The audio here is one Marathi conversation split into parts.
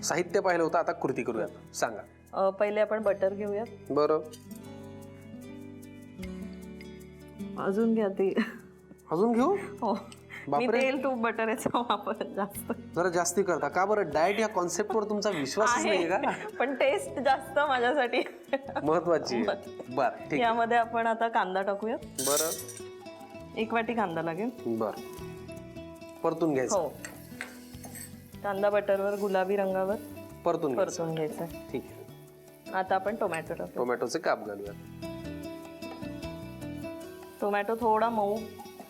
साहित्य पाहिलं होतं, आता कृती करूया. सांगा. पहिले आपण बटर घेऊयात. बरं. अजून घ्या ते. अजून घेऊ? हो. मी तेल तूप बटर याचा वापर जास्त जरा जास्ती करता का बरं? डाएट या कॉन्सेप्ट वर तुमचा विश्वासच नाही का? पण टेस्ट जास्त माझ्यासाठी महत्वाची आहे. बरं, ठीक आहे. यामध्ये आपण आता कांदा टाकूया. बरं. 1 वाटी कांदा लागेल. बरं. परतून घ्यायचं. हो. कांदा बटरवर गुलाबी रंगावर परतून घ्यायचा. ठीक आहे. आता आपण टोमॅटो टाकू. टोमॅटोचे काप घालूया. टोमॅटो थोडा मऊ.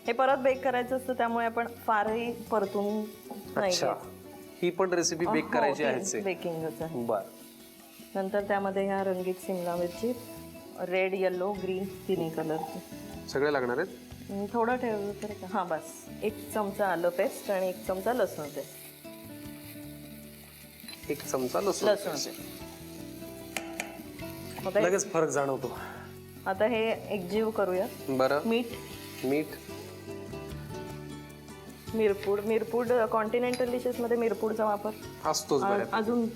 हे परत बेक करायचं असतं, त्यामुळे आपण फारही परतून नाही घ्यायचं. ही पण रेसिपी बेक करायची आहे. बेकिंगच आहे. बर. नंतर त्यामध्ये ह्या रंगीत शिमला मिरची, रेड येलो ग्रीन तिन्ही कलरचे सगळे लागणार आहेत. थोडं ठेवलं तर हां बस. 1 चमचा आलं पेस्ट आणि 1 चमचा लसूण पेस्ट. 1 चमचा लसूण. लगेच फरक जाणवतो. आता हे एकजीव करूया. बरं. मीठ, मिरपूड कॉन्टिनेंटल डिशेस मध्ये मिरपूडचा वापर असतोच. अजून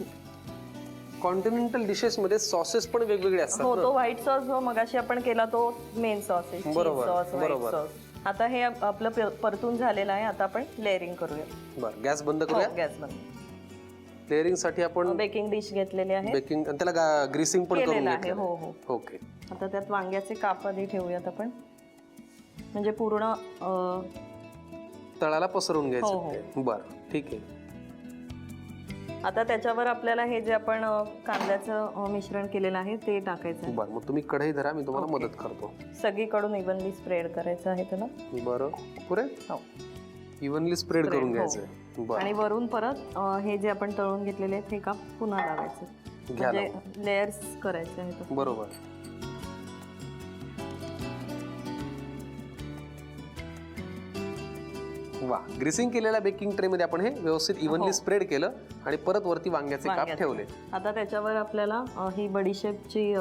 कॉन्टिनेंटल डिशेस मध्ये सॉसेस पण वेगवेगळे असतात. हो, तो व्हाईट सॉस जो मगाशी आपण केला तो मेन सॉस आहे. बरोबर. आता हे आपलं परतून झालेलं आहे. आता आपण लेअरिंग करूया. बरं. गॅस बंद करूया. गॅस बंद. लेअरिंग साठी आपण बेकिंग डिश घेतलेली आहे. बेकिंग आणि त्याला ग्रीसिंग पण करून आहे. हो हो. ओके. आता त्यात वांग्याचे काप आधी ठेवूयात आपण, म्हणजे पूर्ण तळाला पसरवून घ्यायचं. बरं, ठीक आहे. आता त्याच्यावर आपल्याला हे जे आपण कांद्याचं मिश्रण केलेलं आहे ते टाकायचं. बरं, मग तुम्ही कढई धरा, मी तुम्हाला मदत करतो. सगळीकडून इव्हनली स्प्रेड करायचं आहे त्याला. बरं. पुरे इव्हनली स्प्रेड करून घ्यायचं. आणि वरून परत हे जे आपण तळून घेतलेले आहेत हे काप पुन्हा लावायचं, म्हणजे लेयर्स करायचे आहेत. बरोबर. वा. ग्रीसिंग केलेल्या बेकिंग ट्रे मध्ये आपण हे व्यवस्थित इव्हनली स्प्रेड केलं आणि परत वरती वांग्याचे काप ठेवले. आता त्याच्यावर आपल्याला ही बडीशेपची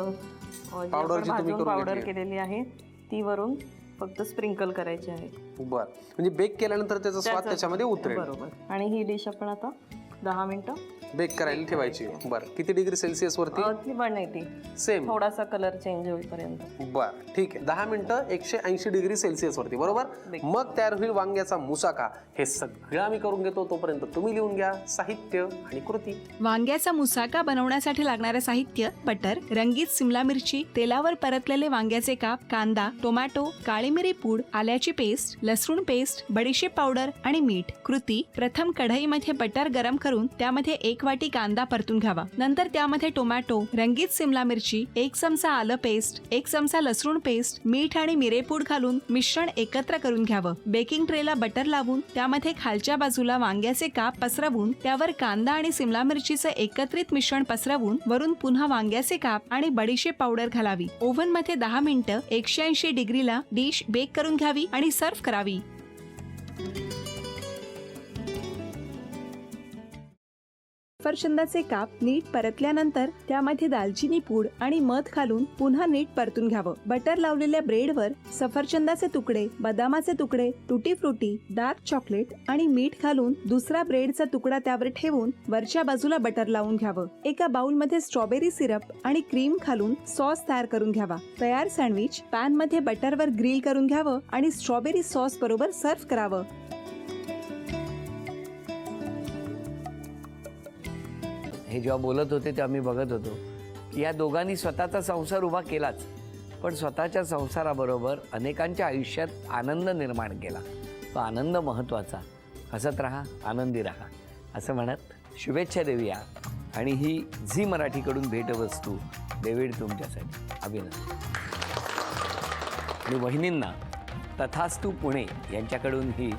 पावडर केलेली आहे ती वरून फक्त स्प्रिंकल करायची आहे. बर. म्हणजे बेक केल्यानंतर त्याचा स्वाद त्याच्यामध्ये उतरेल. बरोबर. आणि ही डिश आपण आता 10 मिनिटं बेक करायला ठेवायची. बरं. किती डिग्री सेल्सिअस वरती? 180. सेम. थोडासा कलर चेंज होईपर्यंत. बर, ठीक आहे. 10 मिनिटं 180 डिग्री सेल्सिअस वरती. बरोबर. मग तयार होईल वांग्याचा मुसाका. हे सगळं आम्ही करून घेतो, तोपर्यंत तुम्ही लिहून घ्या साहित्य आणि कृती. वांग्याचा मुसाका बनवण्यासाठी लागणारे साहित्य: बटर, रंगीत सिमला मिरची, तेलावर परतलेले वांग्याचे काप, कांदा, टोमॅटो, काळी मिरी पूड, आल्याची पेस्ट, लसूण पेस्ट, बडीशेप पावडर आणि मीठ. कृती: प्रथम कढईमध्ये बटर गरम करून त्यामध्ये 1 वाटी कांदा परतून घ्यावा. नंतर त्यामध्ये टोमॅटो, रंगीत सिमला मिरची, 1 चमचा आलं पेस्ट, 1 चमचा लसूण पेस्ट, मीठ आणि मिरेपूड घालून मिश्रण एकत्र करून घ्यावं. बेकिंग ट्रेला बटर लावून त्यामध्ये खालच्या बाजूला वांग्याचे काप पसरवून त्यावर कांदा आणि सिमला मिरचीचे एकत्रित मिश्रण पसरवून वरून पुन्हा वांग्याचे काप आणि बडीशेप पावडर घालावी. ओव्हन मध्ये 10 मिनिटं 180 डिग्रीला डिश बेक करून घ्यावी आणि सर्व्ह करावी. सफरचंदाचे काप नीट परतल्यानंतर त्यामध्ये दालचिनी पूड आणि मध घालून पुन्हा नीट परतून घ्यावं. बटर लावलेल्या ब्रेडवर सफरचंदाचे तुकडे, बदामाचे तुकडे, टुटी फ्रुटी, डार्क चॉकलेट आणि मीठ घालून दुसरा ब्रेडचा तुकडा त्यावर ठेवून वरच्या बाजूला बटर लावून घ्यावं. एका बाउलमध्ये स्ट्रॉबेरी सिरप आणि क्रीम घालून सॉस तयार करून घ्यावा. तयार सँडविच पॅन मध्ये बटरवर ग्रिल करून घ्यावं आणि स्ट्रॉबेरी सॉस बरोबर सर्व्ह करावं. हे जेव्हा बोलत होते तेव्हा मी बघत होतो की या दोघांनी स्वतःचा संसार उभा केलाच, पण स्वतःच्या संसाराबरोबर अनेकांच्या आयुष्यात आनंद निर्माण केला. तो आनंद महत्त्वाचा. हसत राहा, आनंदी राहा असं म्हणत शुभेच्छा देऊया. आणि ही झी मराठीकडून भेटवस्तू डेव्हिड तुमच्यासाठी. अभिनंदन. आणि वहिनींना तथास्तू पुणे यांच्याकडून ही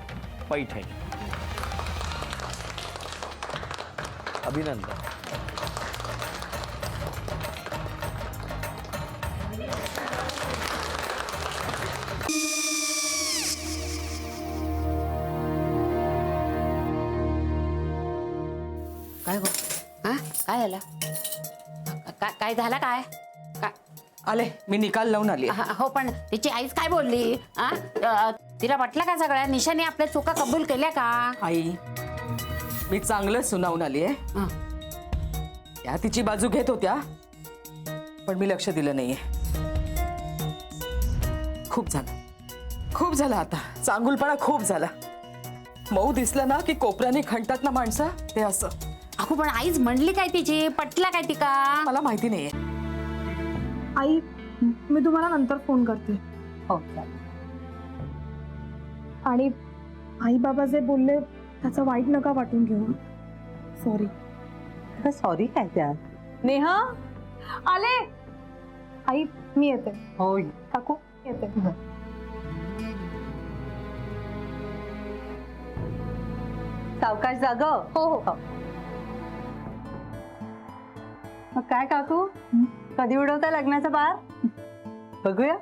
पैठणी. अभिनंदन. काय हो? हा काय झालं? काय झालं? काय काय आले मी निकाल लावून आली. हो, पण तिची आईच काय बोलली? तिला वाटलं का सगळ्या निशाने आपल्या चुका कबूल केल्या का? आई मी चांगलं सुनावून आली आहे. त्या तिची बाजू घेत होत्या, पण मी लक्ष दिलं नाहीये. खूप झालं आता. चांगुलपणा खूप झाला. मऊ दिसलं ना की कोपऱ्याने खणतात ना माणसं, ते असं. अहो पण आईच म्हणली काय तिची, पटला काय तिका? मला माहिती नाहीये. आई, मी तुम्हाला नंतर फोन करते. हो आणि आई बाबा जे बोलले त्याचं वाईट नका वाटून घेऊ. सॉरी. सॉरी काय त्या? नेहा आले. आई मी येते. हो काकू येते. सावकाश जाग. हो हो. मग काय काकू, कधी उडवता लग्नाचा बार? बघूया.